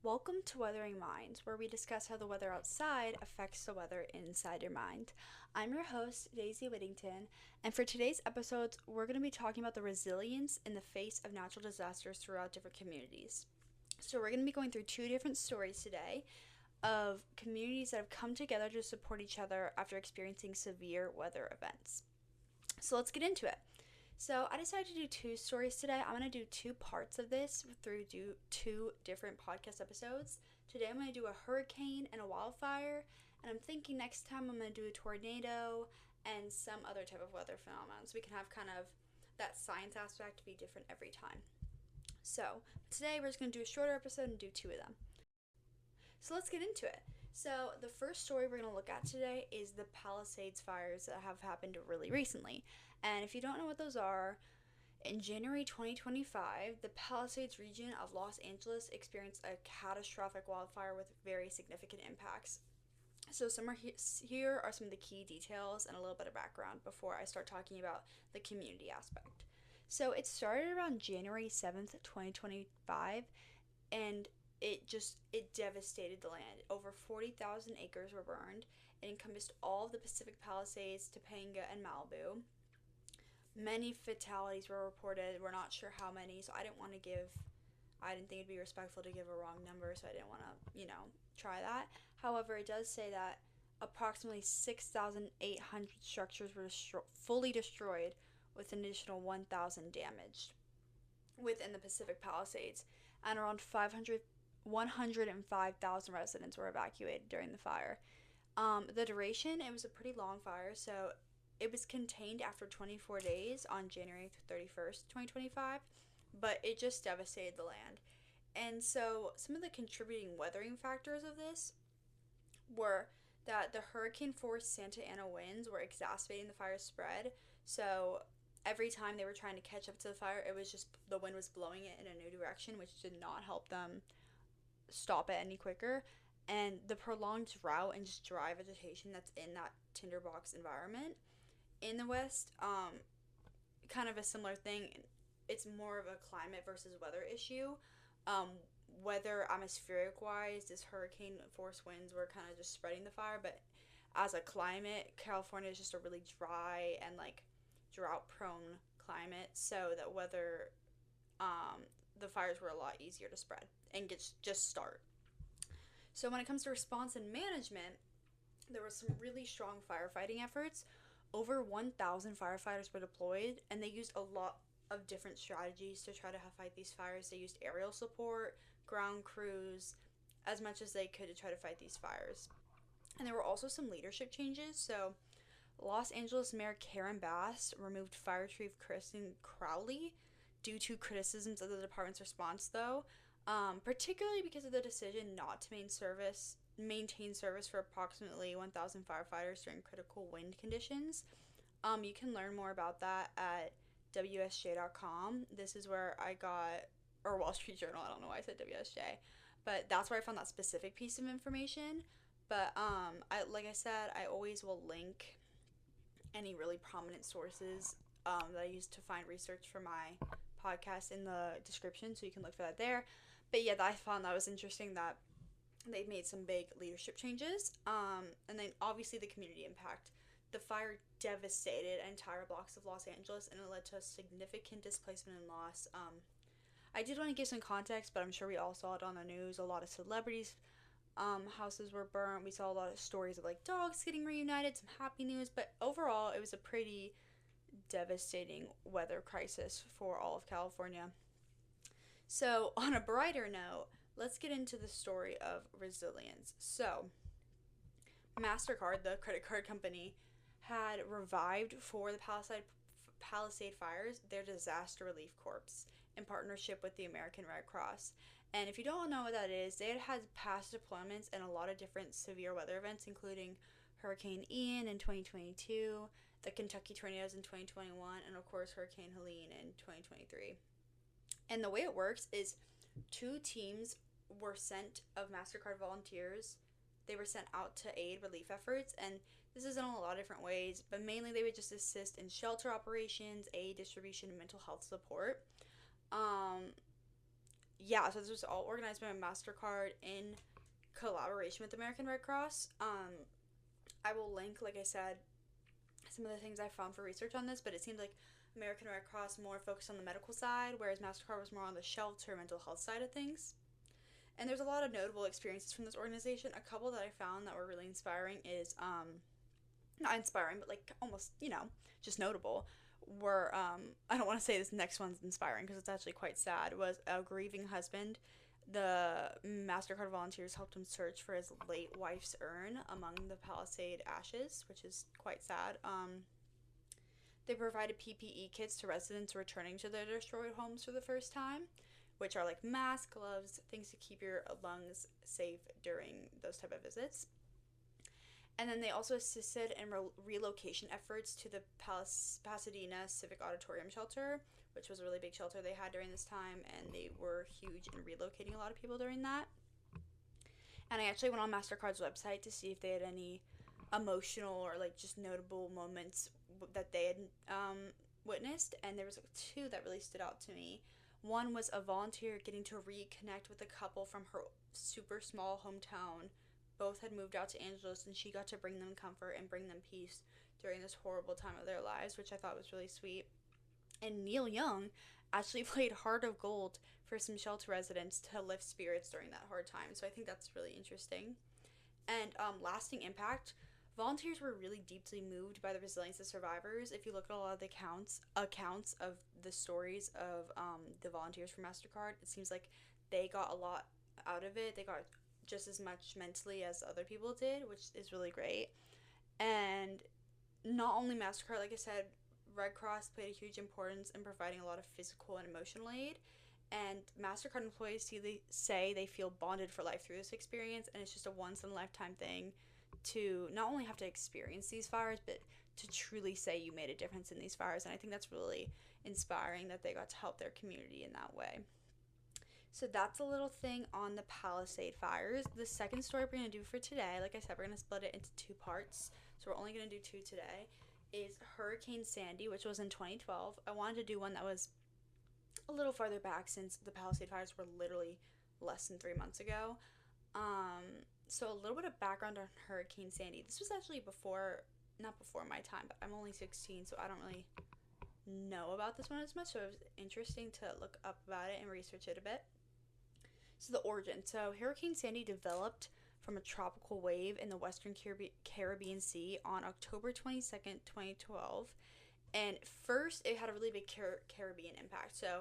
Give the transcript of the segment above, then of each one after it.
Welcome to Weathering Minds, where we discuss how the weather outside affects the weather inside your mind. I'm your host, Daisy Whittington, and for today's episodes, we're going to be talking about the resilience in the face of natural disasters throughout different communities. So, we're going to be going through two different stories today of communities that have come together to support each other after experiencing severe weather events. So, let's get into it. So I decided to do two stories today. I'm going to do two parts of this through two different podcast episodes. Today I'm going to do a hurricane and a wildfire, and I'm thinking next time I'm going to do a tornado and some other type of weather phenomenon. So we can have kind of that science aspect be different every time. So today we're just going to do a shorter episode and do two of them. So let's get into it. So, the first story we're going to look at today is the Palisades fires that have happened really recently. And if you don't know what those are, in January 2025, the Palisades region of Los Angeles experienced a catastrophic wildfire with very significant impacts. So, here are some of the key details and a little bit of background before I start talking about the community aspect. So, it started around January 7th, 2025, and it devastated the land. Over 40,000 acres were burned. It encompassed all of the Pacific Palisades, Topanga, and Malibu. Many fatalities were reported. We're not sure how many, so I didn't think it'd be respectful to give a wrong number, so I didn't want to, try that. However, it does say that approximately 6,800 structures were fully destroyed, with an additional 1,000 damaged within the Pacific Palisades, and around 105,000 residents were evacuated during the fire. The duration, it was a pretty long fire, so it was contained after 24 days on January 31st, 2025, but it just devastated the land. And so, some of the contributing weathering factors of this were that the hurricane force Santa Ana winds were exacerbating the fire spread. So, every time they were trying to catch up to the fire, it was just the wind was blowing it in a new direction, which did not help them stop it any quicker. And the prolonged drought and just dry vegetation that's in that tinderbox environment in the West, kind of a similar thing. It's more of a climate versus weather issue. Um, Weather atmospheric wise, this hurricane force winds were kind of just spreading the fire, but as a climate, California is just a really dry and like drought prone climate, so that weather, um, the fires were a lot easier to spread and just start. So when it comes to response and management, there was some really strong firefighting efforts. Over 1,000 firefighters were deployed, and they used a lot of different strategies to try to fight these fires. They used aerial support, ground crews, as much as they could to try to fight these fires. And there were also some leadership changes. So, Los Angeles Mayor Karen Bass removed Fire Chief Kristen Crowley due to criticisms of the department's response, though, particularly because of the decision not to maintain service for approximately 1,000 firefighters during critical wind conditions. You can learn more about that at WSJ.com. This is where I got, or Wall Street Journal, I don't know why I said WSJ, but that's where I found that specific piece of information. But like I said, I always will link any really prominent sources that I use to find research for my podcast in the description, so you can look for that there. But yeah, I found that was interesting that they made some big leadership changes. And then obviously the community impact. The fire devastated entire blocks of Los Angeles, and it led to significant displacement and loss. I did want to give some context, but I'm sure we all saw it on the news. A lot of celebrities' houses were burnt. We saw a lot of stories of like dogs getting reunited, some happy news, but overall, it was a pretty devastating weather crisis for all of California. So, on a brighter note, let's get into the story of resilience. So, MasterCard, the credit card company, had revived for the Palisade fires their disaster relief corps in partnership with the American Red Cross. And if you don't know what that is, they had had past deployments in a lot of different severe weather events, including Hurricane Ian in 2022, the Kentucky tornadoes in 2021, and of course Hurricane Helene in 2023. And the way it works is two teams were sent of MasterCard volunteers. They were sent out to aid relief efforts, and this is in a lot of different ways, but mainly they would just assist in shelter operations, aid distribution, and mental health support. Um, yeah, so this was all organized by MasterCard in collaboration with American Red Cross. I will link, like I said, some of the things I found for research on this, but it seems like American Red Cross more focused on the medical side, whereas MasterCard was more on the shelter, mental health side of things. And there's a lot of notable experiences from this organization. A couple that I found that were really inspiring is, not inspiring, but like almost, just notable, were, I don't want to say this next one's inspiring because it's actually quite sad, was a grieving husband. The MasterCard volunteers helped him search for his late wife's urn among the Palisade ashes, which is quite sad. They provided PPE kits to residents returning to their destroyed homes for the first time, which are like masks, gloves, things to keep your lungs safe during those type of visits. And then they also assisted in relocation efforts to the Pasadena Civic Auditorium shelter, which was a really big shelter they had during this time, and they were huge in relocating a lot of people during that. And I actually went on MasterCard's website to see if they had any emotional or like just notable moments that they had witnessed, and there was like two that really stood out to me. One was a volunteer getting to reconnect with a couple from her super small hometown. Both had moved out to Angeles, and she got to bring them comfort and bring them peace during this horrible time of their lives, which I thought was really sweet. And Neil Young actually played Heart of Gold for some shelter residents to lift spirits during that hard time. So I think that's really interesting. And lasting impact. Volunteers were really deeply moved by the resilience of survivors. If you look at a lot of the accounts of the stories of the volunteers for MasterCard, it seems like they got a lot out of it. They got just as much mentally as other people did, which is really great. And not only MasterCard, like I said, Red Cross played a huge importance in providing a lot of physical and emotional aid. And MasterCard employees say they feel bonded for life through this experience, and it's just a once in a lifetime thing to not only have to experience these fires, but to truly say you made a difference in these fires. And I think that's really inspiring that they got to help their community in that way. So that's a little thing on the Palisade fires. The second story we're going to do for today, like I said, we're going to split it into two parts. So we're only going to do two today, is Hurricane Sandy, which was in 2012. I wanted to do one that was a little farther back since the Palisade fires were literally less than 3 months ago. So a little bit of background on Hurricane Sandy. This was actually not before my time, but I'm only 16, so I don't really know about this one as much. So it was interesting to look up about it and research it a bit. So the origin. So Hurricane Sandy developed from a tropical wave in the Western Caribbean Sea on October 22nd, 2012. And first, it had a really big Caribbean impact. So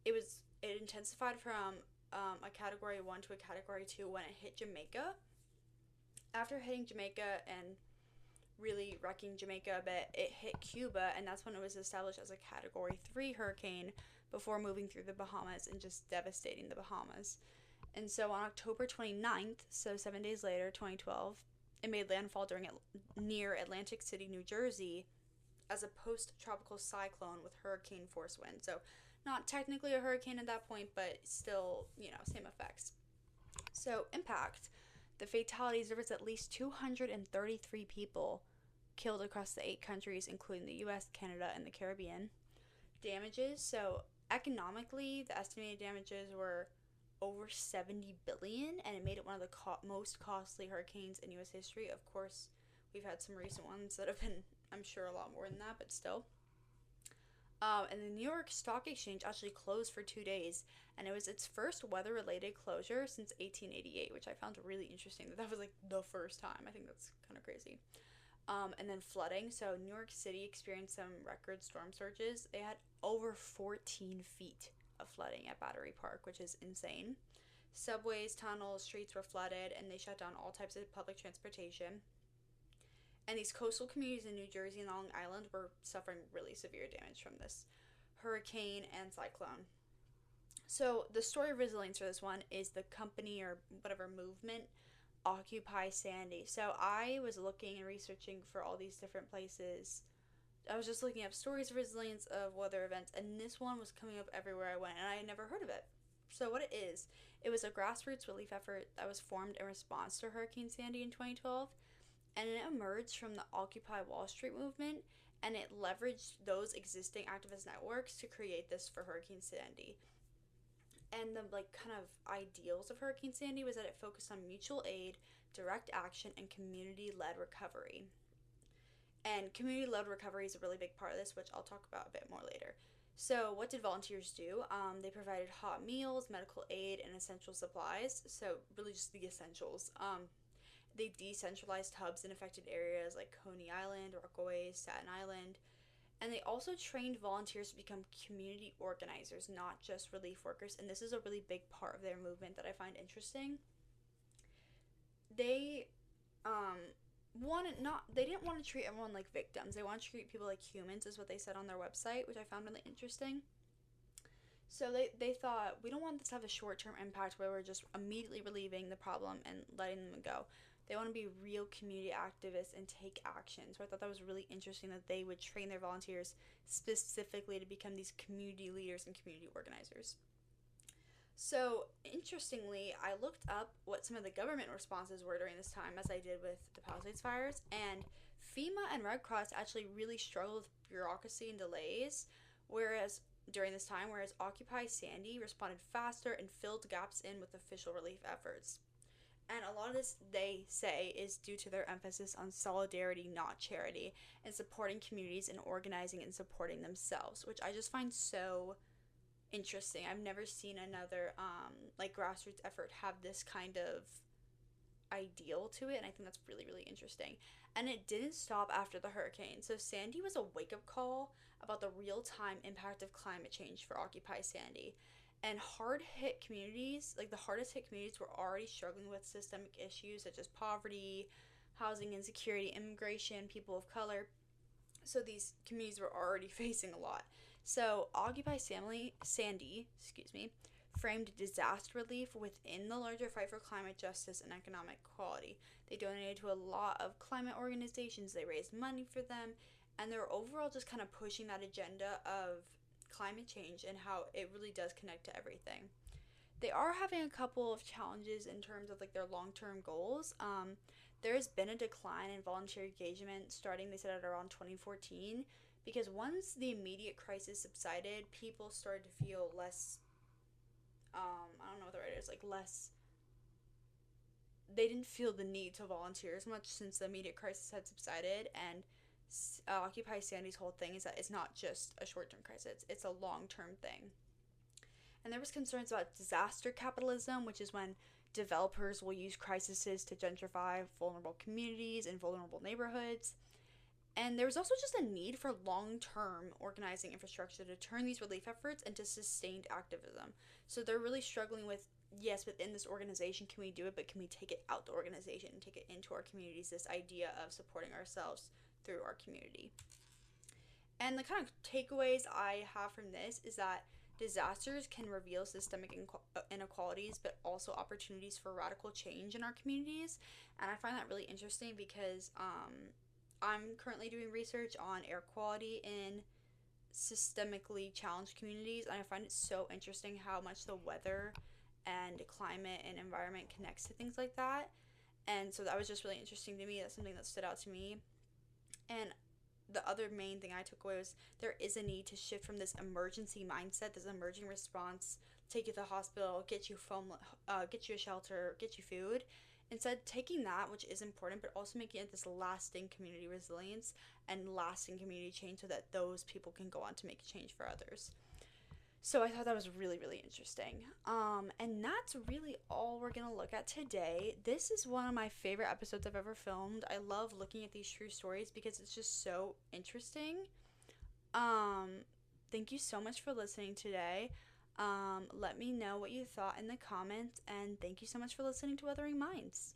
it intensified from a Category 1 to a Category 2 when it hit Jamaica. After hitting Jamaica and really wrecking Jamaica a bit, it hit Cuba, and that's when it was established as a Category 3 hurricane before moving through the Bahamas and just devastating the Bahamas. And so on October 29th, so 7 days later, 2012, it made landfall near Atlantic City, New Jersey, as a post-tropical cyclone with hurricane force wind. So not technically a hurricane at that point, but still, same effects. So impact. The fatalities, there was at least 233 people killed across the 8 countries, including the US, Canada, and the Caribbean. Damages. So economically, the estimated damages were over $70 billion, and it made it one of the most costly hurricanes in U.S. history. Of course, we've had some recent ones that have been, I'm sure, a lot more than that, but still. And the New York Stock Exchange actually closed for 2 days, and it was its first weather-related closure since 1888, which I found really interesting. That was like the first time. I think that's kind of crazy. And then flooding. So New York City experienced some record storm surges. They had over 14 feet of flooding at Battery Park, which is insane. Subways, tunnels, streets were flooded, and they shut down all types of public transportation. And these coastal communities in New Jersey and Long Island were suffering really severe damage from this hurricane and cyclone. So the story of resilience for this one is the company or whatever movement Occupy Sandy. So I was looking and researching for all these different places. I was just looking up stories of resilience of weather events, and this one was coming up everywhere I went, and I had never heard of it. So what it was a grassroots relief effort that was formed in response to Hurricane Sandy in 2012, and it emerged from the Occupy Wall Street movement, and it leveraged those existing activist networks to create this for Hurricane Sandy. And the like kind of ideals of Hurricane Sandy was that it focused on mutual aid, direct action, and community-led recovery. And community-led recovery is a really big part of this, which I'll talk about a bit more later. So, what did volunteers do? They provided hot meals, medical aid, and essential supplies. So, really just the essentials. They decentralized hubs in affected areas like Coney Island, Rockaway, Staten Island. And they also trained volunteers to become community organizers, not just relief workers. And this is a really big part of their movement that I find interesting. They they didn't want to treat everyone like victims. They wanted to treat people like humans, is what they said on their website, which I found really interesting. So they thought, we don't want this to have a short-term impact where we're just immediately relieving the problem and letting them go. They want to be real community activists and take action. So I thought that was really interesting that they would train their volunteers specifically to become these community leaders and community organizers. So, interestingly, I looked up what some of the government responses were during this time, as I did with the Palisades fires, and FEMA and Red Cross actually really struggled with bureaucracy and delays, whereas Occupy Sandy responded faster and filled gaps in with official relief efforts. And a lot of this, they say, is due to their emphasis on solidarity, not charity, and supporting communities and organizing and supporting themselves, which I just find so interesting. I've never seen another grassroots effort have this kind of ideal to it, and I think that's really, really interesting. And it didn't stop after the hurricane. So Sandy was a wake-up call about the real-time impact of climate change for Occupy Sandy. And the hardest hit communities were already struggling with systemic issues such as poverty, housing insecurity, immigration, people of color. So these communities were already facing a lot. So Sandy, framed disaster relief within the larger fight for climate justice and economic equality. They donated to a lot of climate organizations, they raised money for them, and they were overall just kind of pushing that agenda of climate change and how it really does connect to everything. They are having a couple of challenges in terms of like their long-term goals. There has been a decline in volunteer engagement starting, they said, at around 2014, because once the immediate crisis subsided, people started to feel less, I don't know what the right is, like less, they didn't feel the need to volunteer as much since the immediate crisis had subsided. And Occupy Sandy's whole thing is that it's not just a short-term crisis, it's a long-term thing. And there was concerns about disaster capitalism, which is when developers will use crises to gentrify vulnerable communities and vulnerable neighborhoods. And there was also just a need for long-term organizing infrastructure to turn these relief efforts into sustained activism. So they're really struggling with, yes, within this organization, can we do it, but can we take it out the organization and take it into our communities, this idea of supporting ourselves through our community. And the kind of takeaways I have from this is that disasters can reveal systemic inequalities, but also opportunities for radical change in our communities. And I find that really interesting because I'm currently doing research on air quality in systemically challenged communities, and I find it so interesting how much the weather and climate and environment connects to things like that. And so that was just really interesting to me. That's something that stood out to me. And the other main thing I took away was there is a need to shift from this emergency mindset, this emerging response, take you to the hospital, get you a shelter, get you food. Instead, taking that, which is important, but also making it this lasting community resilience and lasting community change so that those people can go on to make a change for others. So I thought that was really, really interesting. And that's really all we're going to look at today. This is one of my favorite episodes I've ever filmed. I love looking at these true stories because it's just so interesting. Thank you so much for listening today. Let me know what you thought in the comments, and thank you so much for listening to Wuthering Minds.